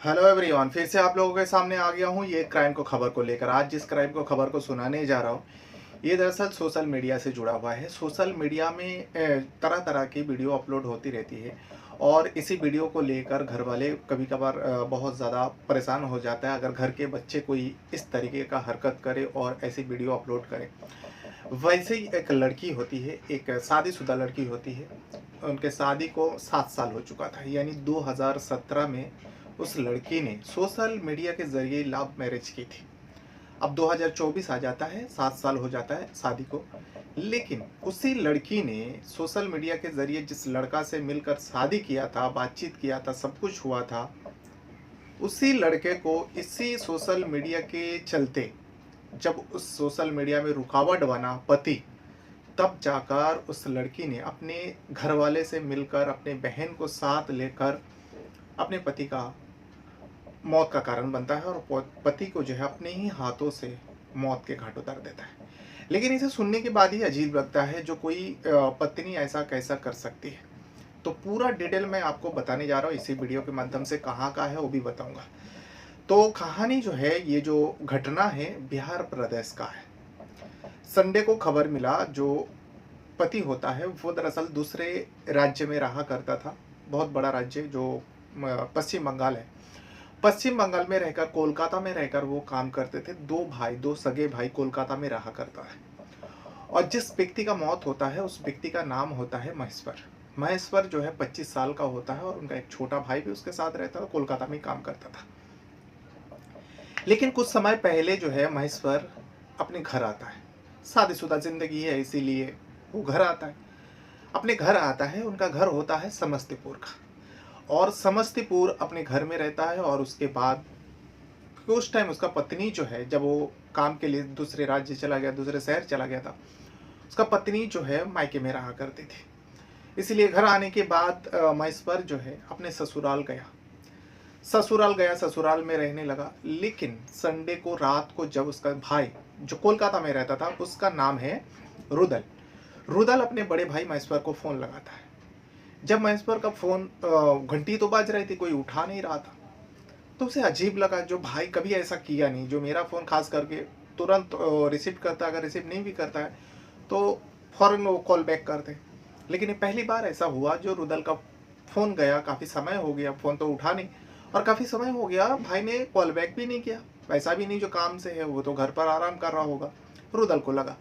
Hello everyone, फिर से आप लोगों के सामने आ गया हूँ ये क्राइम को खबर को लेकर। आज जिस क्राइम को खबर को सुनाने जा रहा हूँ ये दरअसल सोशल मीडिया से जुड़ा हुआ है। सोशल मीडिया में तरह तरह की वीडियो अपलोड होती रहती है और इसी वीडियो को लेकर घर वाले कभी कभार बहुत ज़्यादा परेशान हो जाता है अगर घर के बच्चे कोई इस तरीके का हरकत करे और ऐसी वीडियो अपलोड करे। वैसे ही एक लड़की होती है, एक शादीशुदा लड़की होती है। उनके शादी को 7 साल हो चुका था, यानी 2017 में उस लड़की ने सोशल मीडिया के ज़रिए लव मैरिज की थी। अब 2024 आ जाता है, 7 साल हो जाता है शादी को। लेकिन उसी लड़की ने सोशल मीडिया के ज़रिए जिस लड़का से मिलकर शादी किया था, बातचीत किया था, सब कुछ हुआ था, उसी लड़के को इसी सोशल मीडिया के चलते जब उस सोशल मीडिया में रुकावट बना पति, तब जाकर उस लड़की ने अपने घर वाले से मिलकर अपने बहन को साथ लेकर अपने पति का मौत का कारण बनता है और पति को जो है अपने ही हाथों से मौत के घाट उतार देता है। लेकिन इसे सुनने के बाद ही अजीब लगता है, जो कोई पत्नी ऐसा कैसा कर सकती है। तो पूरा डिटेल मैं आपको बताने जा रहा हूँ इसी वीडियो के माध्यम से। कहाँ का है वो भी बताऊंगा। तो कहानी जो है, ये जो घटना है बिहार प्रदेश का है। संडे को खबर मिला, जो पति होता है वो दरअसल दूसरे राज्य में रहा करता था। बहुत बड़ा राज्य जो पश्चिम बंगाल है। पश्चिम बंगाल में रहकर, कोलकाता में रहकर वो काम करते थे। दो सगे भाई कोलकाता में रहा करता है। और जिस व्यक्ति का मौत होता है उस व्यक्ति का नाम होता है महेश्वर। महेश्वर जो है 25 साल का होता है और उनका एक छोटा भाई भी उसके साथ रहता था, कोलकाता में काम करता था। लेकिन कुछ समय पहले जो है महेश्वर अपने घर आता है। शादीशुदा जिंदगी है इसीलिए वो घर आता है। अपने घर आता है, उनका घर होता है समस्तीपुर का। और समस्तीपुर अपने घर में रहता है और उसके बाद उस टाइम उसका पत्नी जो है, जब वो काम के लिए दूसरे राज्य चला गया, दूसरे शहर चला गया था, उसका पत्नी जो है मायके में रहा करती थी। इसलिए घर आने के बाद महेश्वर जो है अपने ससुराल गया। ससुराल में रहने लगा। लेकिन संडे को रात को जब उसका भाई जो कोलकाता में रहता था, उसका नाम है रुदल, रुदल अपने बड़े भाई महेश्वर को फ़ोन लगाता है। जब महेश्वर का फ़ोन, घंटी तो बज रही थी, कोई उठा नहीं रहा था, तो उसे अजीब लगा। जो भाई कभी ऐसा किया नहीं, जो मेरा फ़ोन खास करके तुरंत रिसीव करता है, अगर रिसीव नहीं भी करता है तो फ़ौरन वो कॉल बैक करते। लेकिन ये पहली बार ऐसा हुआ जो रुदल का फ़ोन गया। काफ़ी समय हो गया, फ़ोन तो उठा नहीं और काफ़ी समय हो गया भाई ने कॉल बैक भी नहीं किया। वैसा भी नहीं जो काम से है, वो तो घर पर आराम कर रहा होगा। रुदल को लगा,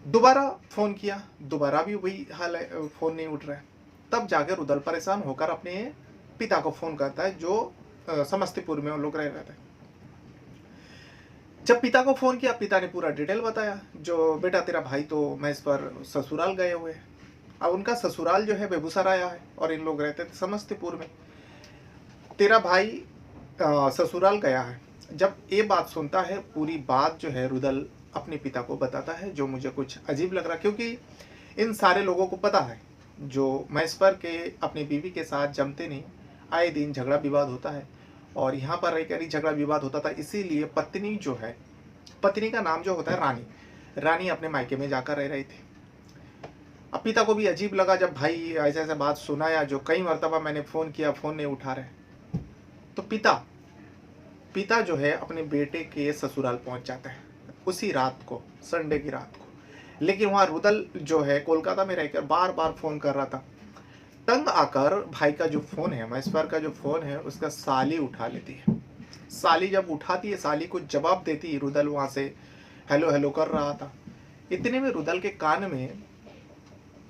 दोबारा फ़ोन किया, दोबारा भी वही हाल है, फ़ोन नहीं उठ रहा है। तब जाकर रुदल परेशान होकर अपने पिता को फ़ोन करता है, जो समस्तीपुर में वो लोग रह रहे थे। जब पिता को फ़ोन किया, पिता ने पूरा डिटेल बताया, जो बेटा तेरा भाई तो महेश्वर ससुराल गए हुए हैं। अब उनका ससुराल जो है बेगूसराय है और इन लोग रहते थे समस्तीपुर में। तेरा भाई ससुराल गया है। जब ये बात सुनता है, पूरी बात जो है रुदल अपने पिता को बताता है, जो मुझे कुछ अजीब लग रहा, क्योंकि इन सारे लोगों को पता है जो महेश्वर के अपनी बीवी के साथ जमते नहीं, आए दिन झगड़ा विवाद होता है और यहाँ पर रहकर ही झगड़ा विवाद होता था। इसीलिए पत्नी जो है, पत्नी का नाम जो होता है रानी, रानी अपने मायके में जाकर रह रही थी। अब पिता को भी अजीब लगा जब भाई ऐसे ऐसे बात सुनाया, जो कई मरतबा मैंने फ़ोन किया, फ़ोन नहीं उठा रहे। तो पिता जो है अपने बेटे के ससुराल पहुंच जाता है उसी रात को, संडे की रात को। लेकिन वहाँ रुदल जो है कोलकाता में रहकर बार बार फ़ोन कर रहा था। तंग आकर भाई का जो फ़ोन है, महेश्वर का जो फ़ोन है, उसका साली उठा लेती है। साली जब उठाती है, साली को जवाब देती है। रुदल वहाँ से हेलो हेलो कर रहा था। इतने में रुदल के कान में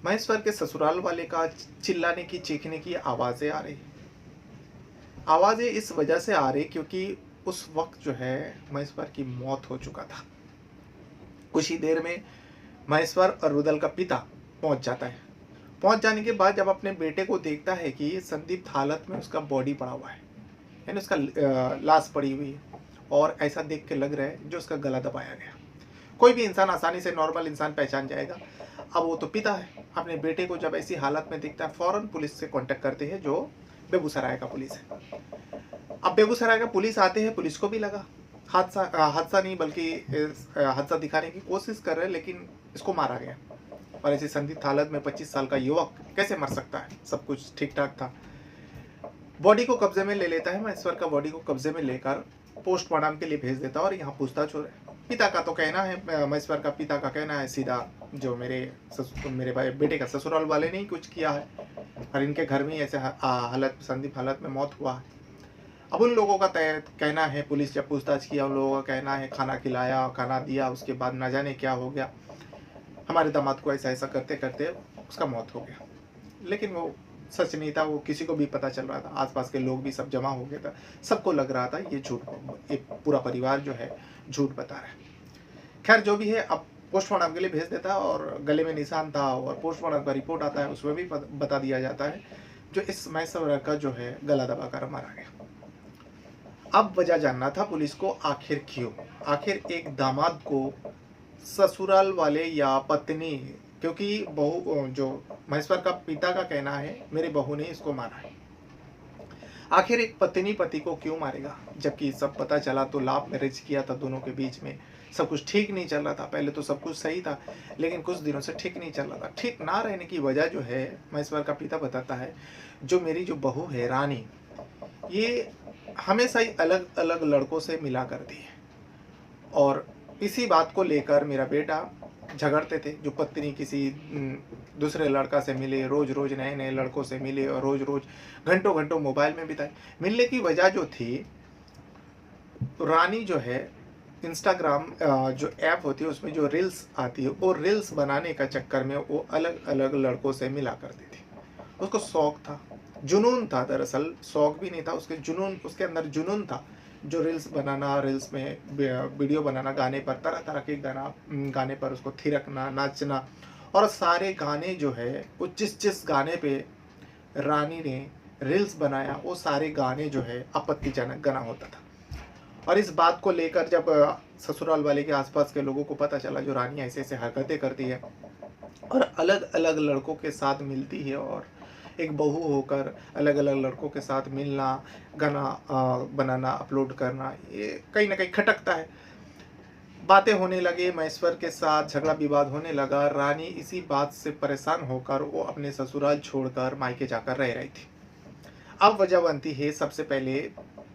महेश्वर के ससुराल वाले का चिल्लाने की, चीखने की आवाज़ें आ रही। आवाज़ें इस वजह से आ रही क्योंकि उस वक्त जो है महेश्वर की मौत हो चुका था। कुछ ही देर में महेश्वर और रुदल का पिता पहुंच जाता है। पहुंच जाने के बाद जब अपने बेटे को देखता है कि संदिग्ध हालत में उसका बॉडी पड़ा हुआ है, यानी उसका लाश पड़ी हुई है, और ऐसा देख के लग रहा है जो उसका गला दबाया गया। कोई भी इंसान आसानी से, नॉर्मल इंसान पहचान जाएगा। अब वो तो पिता है, अपने बेटे को जब ऐसी हालत में दिखता है, फ़ौरन पुलिस से कांटेक्ट करते हैं, जो बेगूसराय का पुलिस है। अब बेगूसराय का पुलिस आते हैं। पुलिस को भी लगा हादसा नहीं बल्कि हादसा दिखाने की कोशिश कर रहे हैं, लेकिन इसको मारा गया। और ऐसी संदिग्ध हालत में 25 साल का युवक कैसे मर सकता है? सब कुछ ठीक ठाक था। बॉडी को कब्जे में ले लेता है, महेश्वर का बॉडी को कब्जे में लेकर पोस्टमार्टम के लिए भेज देता है और यहाँ पूछताछ हो रहा है। पिता का तो कहना है, महेश्वर का पिता का कहना है सीधा, जो मेरे भाई बेटे का ससुराल वाले ने ही कुछ किया है और इनके घर में ही ऐसे संदिग्ध हालत में मौत हुआ है। अब उन लोगों का कहना है, पुलिस जब पूछताछ किया उन लोगों का कहना है खाना खिलाया, खाना दिया, उसके बाद न जाने क्या हो गया, हमारे दामाद को ऐसा ऐसा करते करते उसका मौत हो गया। लेकिन वो सच नहीं था, वो किसी को भी पता चल रहा था, आसपास के लोग भी सब जमा हो गए था, सबको लग रहा था ये झूठ, ये पूरा परिवार जो है झूठ बता रहा है। खैर जो भी है, अब पोस्टमार्टम के लिए भेज देता है और गले में निशान था और पोस्टमार्टम का रिपोर्ट आता है, उसमें भी बता दिया जाता है जो इस महेश्वर का जो है गला दबाकर मारा गया। अब वजह जानना था पुलिस को, आखिर क्यों, आखिर एक दामाद को ससुराल वाले या पत्नी, क्योंकि बहू, जो महेश्वर का पिता का कहना है मेरी बहू ने इसको मारा है, आखिर एक पत्नी पति को क्यों मारेगा, जबकि सब पता चला तो लव मैरिज किया था दोनों के बीच में, सब कुछ ठीक नहीं चल रहा था, पहले तो सब कुछ सही था लेकिन कुछ दिनों से ठीक नहीं चल रहा था। ठीक ना रहने की वजह जो है महेश्वर का पिता बताता है, जो मेरी जो बहू है रानी, ये हमेशा ही अलग अलग लड़कों से मिला करती है और इसी बात को लेकर मेरा बेटा झगड़ते थे, जो पत्नी किसी दूसरे लड़का से मिले, रोज रोज नए नए लड़कों से मिले और रोज रोज घंटों घंटों मोबाइल में बिताए। मिलने की वजह जो थी, रानी जो है इंस्टाग्राम जो ऐप होती है उसमें जो रील्स आती है, वो रील्स बनाने का चक्कर में वो अलग अलग लड़कों से मिला करती थी। उसको शौक था, जुनून था, दरअसल शौक भी नहीं था, उसके जुनून, उसके अंदर जुनून था, जो रील्स बनाना, रील्स में वीडियो बनाना, गाने पर, तरह तरह के गाने पर उसको थिरकना, नाचना, और सारे गाने जो है वो जिस गाने पे रानी ने रील्स बनाया वो सारे गाने जो है आपत्तिजनक गाना होता था। और इस बात को लेकर जब ससुराल वाले के आसपास के लोगों को पता चला, जो रानी ऐसे ऐसे हरकतें करती है और अलग अलग लड़कों के साथ मिलती है और एक बहू होकर अलग अलग लड़कों के साथ मिलना, गाना बनाना, अपलोड करना, ये कहीं ना कहीं खटकता है। बातें होने लगे, महेश्वर के साथ झगड़ा विवाद होने लगा। रानी इसी बात से परेशान होकर वो अपने ससुराल छोड़कर मायके जाकर रह रही थी। अब वजह बनती है, सबसे पहले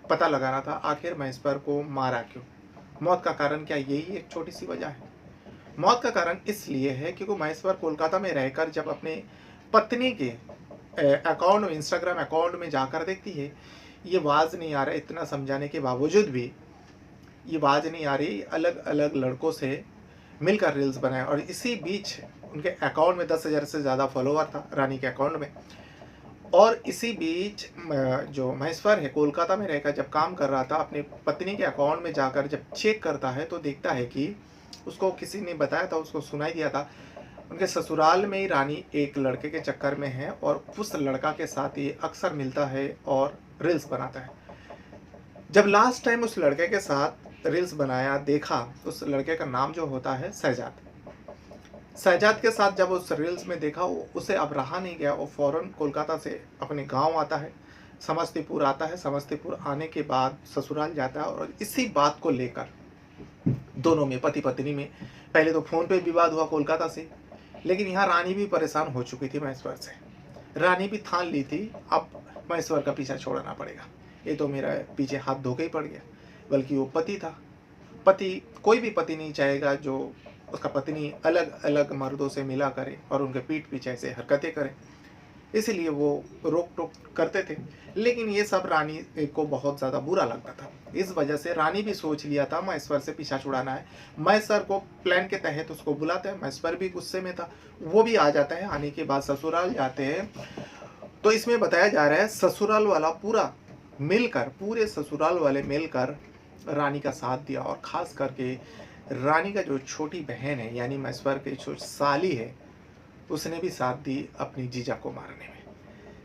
पता लगाना था आखिर महेश्वर को मारा क्यों, मौत का कारण क्या, यही एक छोटी सी वजह है। मौत का कारण इसलिए है क्योंकि महेश्वर कोलकाता में रहकर जब अपने पत्नी के अकाउंट में, इंस्टाग्राम अकाउंट में जाकर देखती है, ये आवाज़ नहीं आ रहा, इतना समझाने के बावजूद भी ये आवाज़ नहीं आ रही, अलग अलग लड़कों से मिलकर रील्स बनाए। और इसी बीच उनके अकाउंट में 10,000 से ज़्यादा फॉलोवर था रानी के अकाउंट में। और इसी बीच जो महेश्वर है कोलकाता में रहकर जब काम कर रहा था, अपनी पत्नी के अकाउंट में जाकर जब चेक करता है तो देखता है कि उसको किसी ने बताया था, उसको सुनाई दिया था, उनके ससुराल में ही रानी एक लड़के के चक्कर में है और उस लड़का के साथ ये अक्सर मिलता है और रील्स बनाता है। जब लास्ट टाइम उस लड़के के साथ रील्स बनाया, देखा, उस लड़के का नाम जो होता है शहजाद, शहजाद के साथ जब उस रील्स में देखा, उसे अब रहा नहीं गया, वो फ़ौरन कोलकाता से अपने गांव आता है, समस्तीपुर आता है। समस्तीपुर आने के बाद ससुराल जाता है और इसी बात को लेकर दोनों में, पति पत्नी में, पहले तो फ़ोन पे विवाद हुआ कोलकाता से, लेकिन यहाँ रानी भी परेशान हो चुकी थी महेश्वर से। रानी भी ठान ली थी अब महेश्वर का पीछा छोड़ना पड़ेगा, ये तो मेरा पीछे हाथ धो के ही पड़ गया। बल्कि वो पति था, पति, कोई भी पति नहीं चाहेगा जो उसका पत्नी अलग अलग मर्दों से मिला करे और उनके पीठ पीछे ऐसे हरकतें करे, इसीलिए वो रोक टोक करते थे। लेकिन ये सब रानी को बहुत ज़्यादा बुरा लगता था, इस वजह से रानी भी सोच लिया था महेश्वर से पीछा छुड़ाना है। महेश्वर को प्लान के तहत उसको बुलाते हैं, महेश्वर भी गुस्से में था, वो भी आ जाता है। आने के बाद ससुराल जाते हैं तो इसमें बताया जा रहा है ससुराल वाला पूरा मिलकर, पूरे ससुराल वाले मिलकर रानी का साथ दिया और ख़ास करके रानी का जो छोटी बहन है यानी महेश्वर की जो साली है, उसने भी साथ दी अपनी जीजा को मारने में।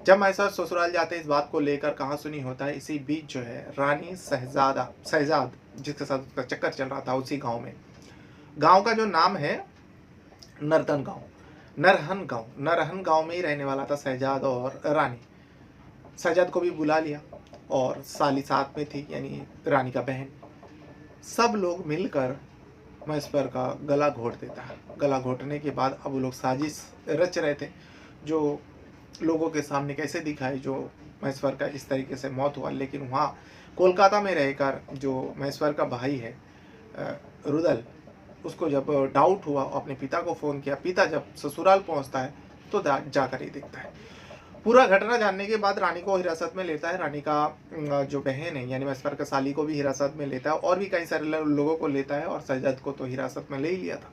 जब महेश्वर ससुराल जाते इस बात को लेकर कहाँ सुनी होता है, इसी बीच जो है रानी शहजाद जिसके साथ उसका चक्कर चल रहा था उसी गांव में, गांव का जो नाम है नरहन गांव में ही रहने वाला था शहजाद। और रानी शहजाद को भी बुला लिया और साली साथ में थी यानी रानी का बहन। सब लोग मिलकर महेश्वर का गला घोट देता है। गला घोटने के बाद अब वो लोग साजिश रच रहे थे, जो लोगों के सामने कैसे दिखाए, जो महेश्वर का इस तरीके से मौत हुआ। लेकिन वहाँ कोलकाता में रहकर जो महेश्वर का भाई है रुदल, उसको जब डाउट हुआ, अपने पिता को फ़ोन किया। पिता जब ससुराल पहुंचता है तो जाकर ही देखता है। पूरा घटना जानने के बाद रानी को हिरासत में लेता है। रानी का जो बहन है यानी महेश्वर का साली को भी हिरासत में लेता है, और भी कई सारे लोगों को लेता है, और सजद को तो हिरासत में ले ही लिया था।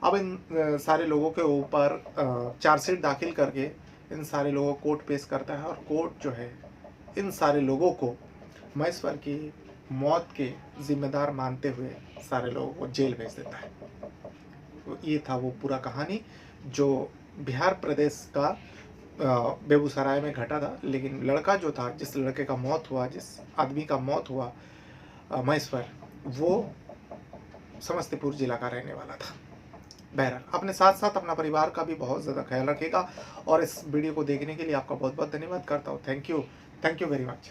अब इन सारे लोगों के ऊपर चार्जशीट दाखिल करके इन सारे लोगों को कोर्ट पेश करता है, और कोर्ट जो है इन सारे लोगों को महेश्वर की मौत के जिम्मेदार मानते हुए सारे लोगों को जेल भेज देता है। तो ये था वो पूरा कहानी जो बिहार प्रदेश का बेगूसराय में घटा था। लेकिन लड़का जो था, जिस लड़के का मौत हुआ, जिस आदमी का मौत हुआ महेश्वर, वो समस्तीपुर जिला का रहने वाला था। बहरहाल अपने साथ साथ अपना परिवार का भी बहुत ज़्यादा ख्याल रखिएगा, और इस वीडियो को देखने के लिए आपका बहुत बहुत धन्यवाद करता हूँ। Thank you very much.